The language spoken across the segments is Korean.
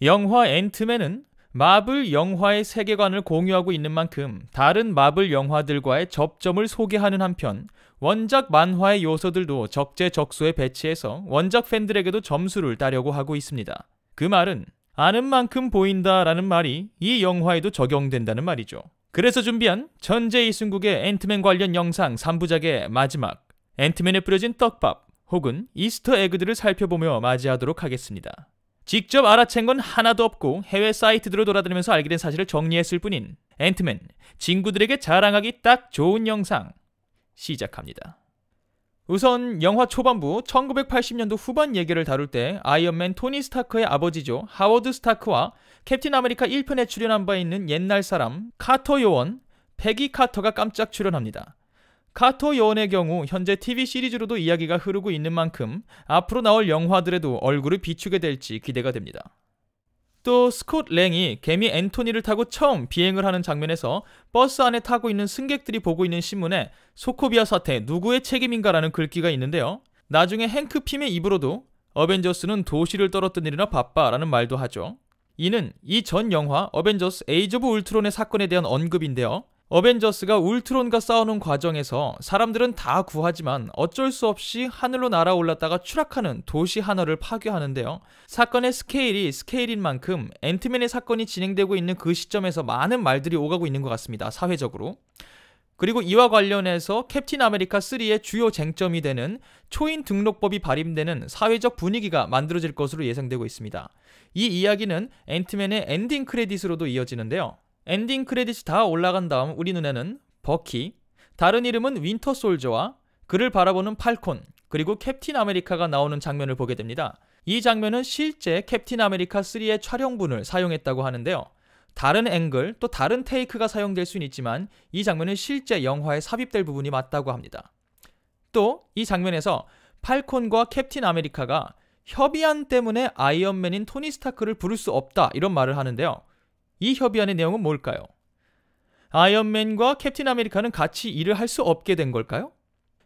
영화 앤트맨은 마블 영화의 세계관을 공유하고 있는 만큼 다른 마블 영화들과의 접점을 소개하는 한편 원작 만화의 요소들도 적재적소에 배치해서 원작 팬들에게도 점수를 따려고 하고 있습니다. 그 말은 아는 만큼 보인다라는 말이 이 영화에도 적용된다는 말이죠. 그래서 준비한 전재 이순국의 앤트맨 관련 영상 3부작의 마지막, 앤트맨에 뿌려진 떡밥 혹은 이스터 에그들을 살펴보며 맞이하도록 하겠습니다. 직접 알아챈 건 하나도 없고 해외 사이트들을 돌아다니면서 알게 된 사실을 정리했을 뿐인 앤트맨, 친구들에게 자랑하기 딱 좋은 영상 시작합니다. 우선 영화 초반부 1980년도 후반 얘기를 다룰 때 아이언맨 토니 스타크의 아버지죠, 하워드 스타크와 캡틴 아메리카 1편에 출연한 바 있는 옛날 사람 카터 요원 패기 카터가 깜짝 출연합니다. 카터 요원의 경우 현재 TV 시리즈로도 이야기가 흐르고 있는 만큼 앞으로 나올 영화들에도 얼굴을 비추게 될지 기대가 됩니다. 또 스콧 랭이 개미 앤토니를 타고 처음 비행을 하는 장면에서 버스 안에 타고 있는 승객들이 보고 있는 신문에 소코비아 사태 누구의 책임인가라는 글귀가 있는데요. 나중에 행크 핌의 입으로도 어벤져스는 도시를 떨어뜨리느라 바빠라는 말도 하죠. 이는 이 전 영화 어벤져스 에이즈 오브 울트론의 사건에 대한 언급인데요. 어벤져스가 울트론과 싸우는 과정에서 사람들은 다 구하지만 어쩔 수 없이 하늘로 날아올랐다가 추락하는 도시 하나를 파괴하는데요. 사건의 스케일이 스케일인 만큼 앤트맨의 사건이 진행되고 있는 그 시점에서 많은 말들이 오가고 있는 것 같습니다. 사회적으로. 그리고 이와 관련해서 캡틴 아메리카 3의 주요 쟁점이 되는 초인 등록법이 발의되는 사회적 분위기가 만들어질 것으로 예상되고 있습니다. 이 이야기는 앤트맨의 엔딩 크레딧으로도 이어지는데요. 엔딩 크레딧이 다 올라간 다음 우리 눈에는 버키, 다른 이름은 윈터 솔저와 그를 바라보는 팔콘, 그리고 캡틴 아메리카가 나오는 장면을 보게 됩니다. 이 장면은 실제 캡틴 아메리카 3의 촬영분을 사용했다고 하는데요. 다른 앵글, 또 다른 테이크가 사용될 수는 있지만 이 장면은 실제 영화에 삽입될 부분이 맞다고 합니다. 또 이 장면에서 팔콘과 캡틴 아메리카가 협의안 때문에 아이언맨인 토니 스타크를 부를 수 없다 이런 말을 하는데요. 이 협의안의 내용은 뭘까요? 아이언맨과 캡틴 아메리카는 같이 일을 할 수 없게 된 걸까요?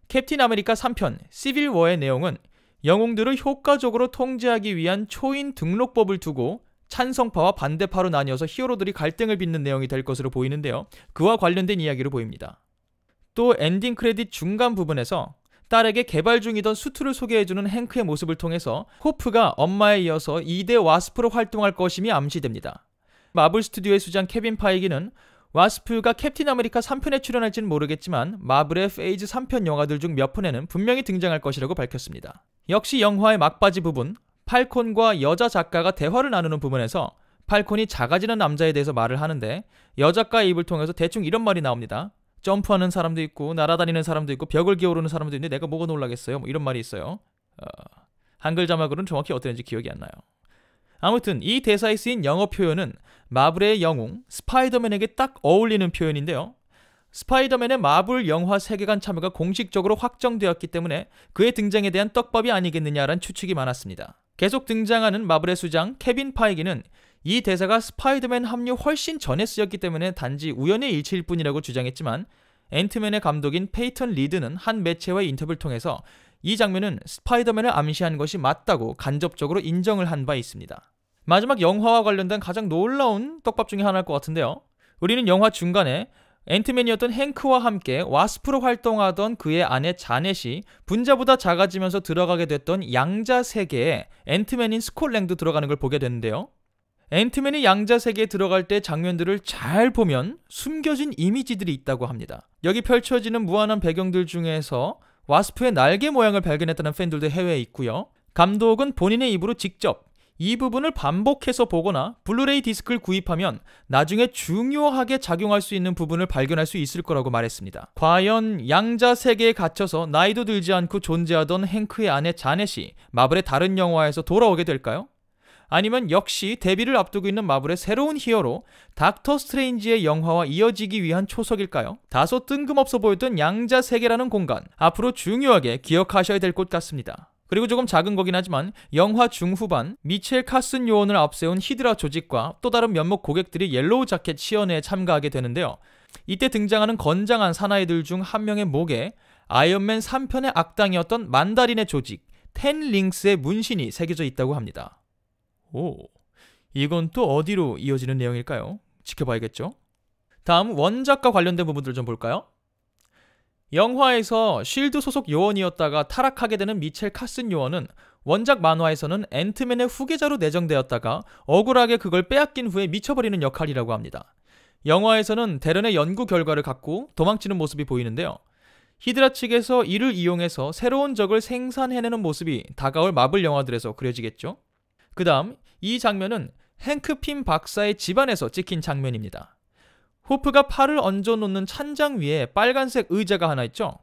캡틴 아메리카 3편 시빌 워의 내용은 영웅들을 효과적으로 통제하기 위한 초인 등록법을 두고 찬성파와 반대파로 나뉘어서 히어로들이 갈등을 빚는 내용이 될 것으로 보이는데요. 그와 관련된 이야기로 보입니다. 또 엔딩 크레딧 중간 부분에서 딸에게 개발 중이던 수트를 소개해주는 행크의 모습을 통해서 호프가 엄마에 이어서 2대 와스프로 활동할 것임이 암시됩니다. 마블 스튜디오의 수장 케빈 파이기는 와스프가 캡틴 아메리카 3편에 출연할지는 모르겠지만 마블의 페이즈 3편 영화들 중 몇 편에는 분명히 등장할 것이라고 밝혔습니다. 역시 영화의 막바지 부분, 팔콘과 여자 작가가 대화를 나누는 부분에서 팔콘이 작아지는 남자에 대해서 말을 하는데 여작가의 입을 통해서 대충 이런 말이 나옵니다. 점프하는 사람도 있고 날아다니는 사람도 있고 벽을 기어오르는 사람도 있는데 내가 뭐가 놀라겠어요? 뭐 이런 말이 있어요. 한글 자막으로는 정확히 어땠는지 기억이 안 나요. 아무튼 이 대사에 쓰인 영어 표현은 마블의 영웅 스파이더맨에게 딱 어울리는 표현인데요. 스파이더맨의 마블 영화 세계관 참여가 공식적으로 확정되었기 때문에 그의 등장에 대한 떡밥이 아니겠느냐라는 추측이 많았습니다. 계속 등장하는 마블의 수장 케빈 파이기는 이 대사가 스파이더맨 합류 훨씬 전에 쓰였기 때문에 단지 우연의 일치일 뿐이라고 주장했지만 앤트맨의 감독인 페이턴 리드는 한 매체와의 인터뷰를 통해서 이 장면은 스파이더맨을 암시한 것이 맞다고 간접적으로 인정을 한 바 있습니다. 마지막 영화와 관련된 가장 놀라운 떡밥 중에 하나일 것 같은데요. 우리는 영화 중간에 앤트맨이었던 행크와 함께 와스프로 활동하던 그의 아내 자넷이 분자보다 작아지면서 들어가게 됐던 양자 세계에 앤트맨인 스콧 랭도 들어가는 걸 보게 되는데요. 앤트맨이 양자 세계에 들어갈 때 장면들을 잘 보면 숨겨진 이미지들이 있다고 합니다. 여기 펼쳐지는 무한한 배경들 중에서 와스프의 날개 모양을 발견했다는 팬들도 해외에 있고요. 감독은 본인의 입으로 직접 이 부분을 반복해서 보거나 블루레이 디스크를 구입하면 나중에 중요하게 작용할 수 있는 부분을 발견할 수 있을 거라고 말했습니다. 과연 양자 세계에 갇혀서 나이도 들지 않고 존재하던 행크의 아내 자넷이 마블의 다른 영화에서 돌아오게 될까요? 아니면 역시 데뷔를 앞두고 있는 마블의 새로운 히어로 닥터 스트레인지의 영화와 이어지기 위한 초석일까요? 다소 뜬금없어 보였던 양자 세계라는 공간, 앞으로 중요하게 기억하셔야 될 곳 같습니다. 그리고 조금 작은 거긴 하지만 영화 중후반 미첼 카슨 요원을 앞세운 히드라 조직과 또 다른 몇몇 고객들이 옐로우 자켓 시연회에 참가하게 되는데요. 이때 등장하는 건장한 사나이들 중 한 명의 목에 아이언맨 3편의 악당이었던 만다린의 조직 텐 링스의 문신이 새겨져 있다고 합니다. 오, 이건 또 어디로 이어지는 내용일까요? 지켜봐야겠죠. 다음 원작과 관련된 부분들 좀 볼까요? 영화에서 쉴드 소속 요원이었다가 타락하게 되는 미첼 카슨 요원은 원작 만화에서는 앤트맨의 후계자로 내정되었다가 억울하게 그걸 빼앗긴 후에 미쳐버리는 역할이라고 합니다. 영화에서는 대련의 연구 결과를 갖고 도망치는 모습이 보이는데요. 히드라 측에서 이를 이용해서 새로운 적을 생산해내는 모습이 다가올 마블 영화들에서 그려지겠죠. 그 다음 이 장면은 행크 핌 박사의 집안에서 찍힌 장면입니다. 호프가 팔을 얹어놓는 찬장 위에 빨간색 의자가 하나 있죠.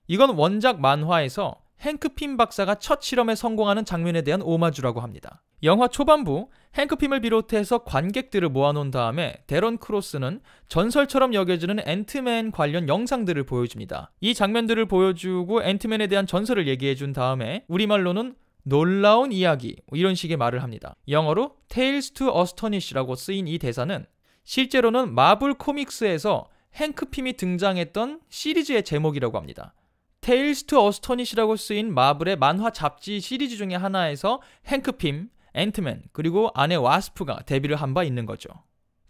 이건 원작 만화에서 행크 핌 박사가 첫 실험에 성공하는 장면에 대한 오마주라고 합니다. 영화 초반부 행크 핌을 비롯해서 관객들을 모아놓은 다음에 데런 크로스는 전설처럼 여겨지는 앤트맨 관련 영상들을 보여줍니다. 이 장면들을 보여주고 앤트맨에 대한 전설을 얘기해준 다음에 우리말로는 놀라운 이야기 이런 식의 말을 합니다. 영어로 Tales to Astonish라고 쓰인 이 대사는 실제로는 마블 코믹스에서 행크 핌이 등장했던 시리즈의 제목이라고 합니다. Tales to Astonish라고 쓰인 마블의 만화 잡지 시리즈 중에 하나에서 행크 핌, 앤트맨, 그리고 아내 와스프가 데뷔를 한 바 있는 거죠.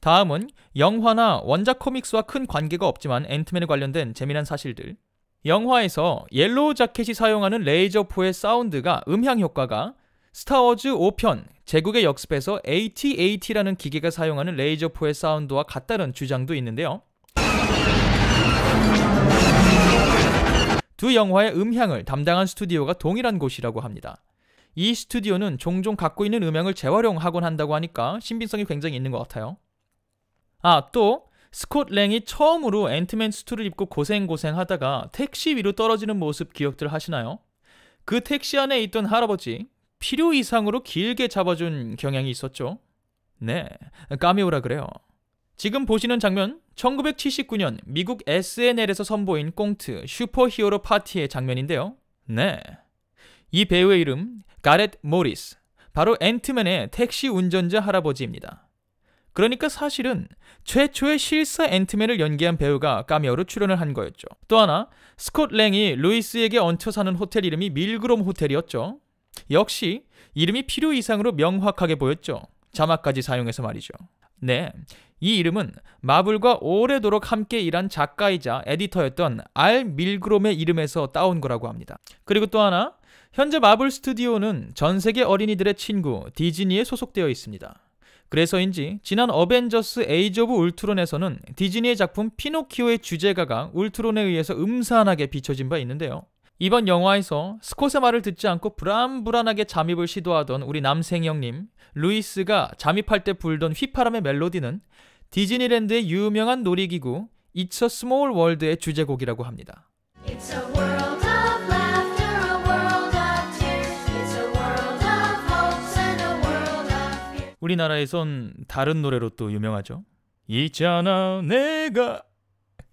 다음은 영화나 원작 코믹스와 큰 관계가 없지만 앤트맨에 관련된 재미난 사실들. 영화에서 옐로우 자켓이 사용하는 레이저포의 사운드가 음향 효과가 스타워즈 5편 제국의 역습에서 AT-AT라는 기계가 사용하는 레이저포의 사운드와 같다는 주장도 있는데요. 두 영화의 음향을 담당한 스튜디오가 동일한 곳이라고 합니다. 이 스튜디오는 종종 갖고 있는 음향을 재활용하곤 한다고 하니까 신빙성이 굉장히 있는 것 같아요. 또 스콧 랭이 처음으로 앤트맨 수트를 입고 고생하다가 택시 위로 떨어지는 모습 기억들 하시나요? 그 택시 안에 있던 할아버지 필요 이상으로 길게 잡아준 경향이 있었죠. 네, 카메오라 그래요. 지금 보시는 장면 1979년 미국 SNL에서 선보인 꽁트 슈퍼히어로 파티의 장면인데요. 네, 이 배우의 이름 가렛 모리스, 바로 앤트맨의 택시 운전자 할아버지입니다. 그러니까 사실은 최초의 실사 앤트맨을 연기한 배우가 카메오로 출연을 한 거였죠. 또 하나, 스콧 랭이 루이스에게 얹혀 사는 호텔 이름이 밀그롬 호텔이었죠. 역시 이름이 필요 이상으로 명확하게 보였죠. 자막까지 사용해서 말이죠. 네, 이 이름은 마블과 오래도록 함께 일한 작가이자 에디터였던 알 밀그롬의 이름에서 따온 거라고 합니다. 그리고 또 하나, 현재 마블 스튜디오는 전 세계 어린이들의 친구 디즈니에 소속되어 있습니다. 그래서인지 지난 어벤져스 에이지 오브 울트론에서는 디즈니의 작품 피노키오의 주제가가 울트론에 의해서 음산하게 비춰진 바 있는데요. 이번 영화에서 스콧의 말을 듣지 않고 불안불안하게 잠입을 시도하던 우리 남생 형님 루이스가 잠입할 때 불던 휘파람의 멜로디는 디즈니랜드의 유명한 놀이기구 It's a Small World의 주제곡이라고 합니다. It's a world of laughter, a world of tears. It's a world of hopes and a world of fear. 우리나라에선 다른 노래로 또 유명하죠. 있잖아 내가.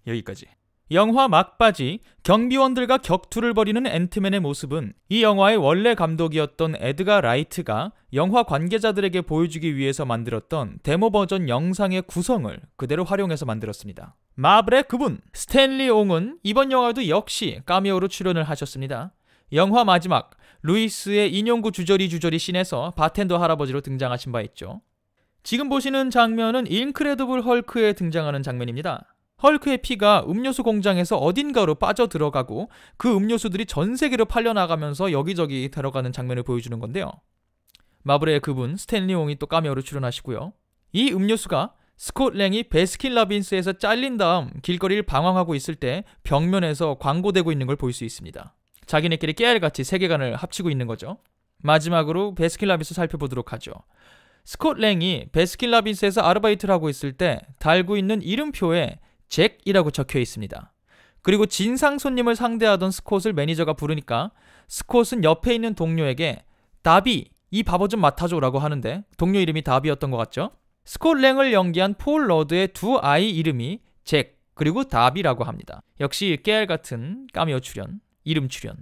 여기까지. 영화 막바지 경비원들과 격투를 벌이는 앤트맨의 모습은 이 영화의 원래 감독이었던 에드가 라이트가 영화 관계자들에게 보여주기 위해서 만들었던 데모 버전 영상의 구성을 그대로 활용해서 만들었습니다. 마블의 그분 스탠리 옹은 이번 영화도 역시 카메오로 출연을 하셨습니다. 영화 마지막 루이스의 인용구 주저리 씬에서 바텐더 할아버지로 등장하신 바 있죠. 지금 보시는 장면은 인크레더블 헐크에 등장하는 장면입니다. 헐크의 피가 음료수 공장에서 어딘가로 빠져들어가고 그 음료수들이 전 세계로 팔려나가면서 여기저기 들어가는 장면을 보여주는 건데요. 마블의 그분 스탠리 옹이 또 카메오로 출연하시고요. 이 음료수가 스콧 랭이 베스킨라빈스에서 잘린 다음 길거리를 방황하고 있을 때 벽면에서 광고되고 있는 걸 볼 수 있습니다. 자기네끼리 깨알같이 세계관을 합치고 있는 거죠. 마지막으로 베스킨라빈스 살펴보도록 하죠. 스콧 랭이 베스킨라빈스에서 아르바이트를 하고 있을 때 달고 있는 이름표에 잭이라고 적혀 있습니다. 그리고 진상 손님을 상대하던 스콧을 매니저가 부르니까 스콧은 옆에 있는 동료에게 다비, 이 바보 좀 맡아줘 라고 하는데 동료 이름이 다비였던 것 같죠? 스콧 랭을 연기한 폴 러드의 두 아이 이름이 잭 그리고 다비라고 합니다. 역시 깨알같은 카메오 출연, 이름 출연.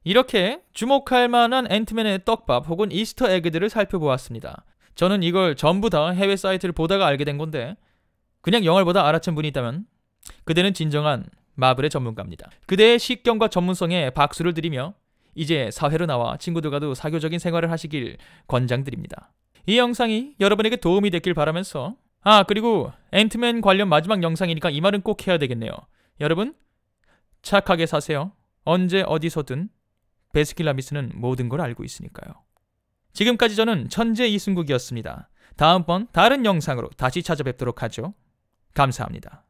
이렇게 주목할 만한 앤트맨의 떡밥 혹은 이스터 에그들을 살펴보았습니다. 저는 이걸 전부 다 해외 사이트를 보다가 알게 된 건데 그냥 영화를 보다 알아챈 분이 있다면 그대는 진정한 마블의 전문가입니다. 그대의 식견과 전문성에 박수를 드리며 이제 사회로 나와 친구들과도 사교적인 생활을 하시길 권장드립니다. 이 영상이 여러분에게 도움이 됐길 바라면서 그리고 앤트맨 관련 마지막 영상이니까 이 말은 꼭 해야 되겠네요. 여러분 착하게 사세요. 언제 어디서든 베스킨라빈스는 모든 걸 알고 있으니까요. 지금까지 저는 천재 이승국이었습니다. 다음번 다른 영상으로 다시 찾아뵙도록 하죠. 감사합니다.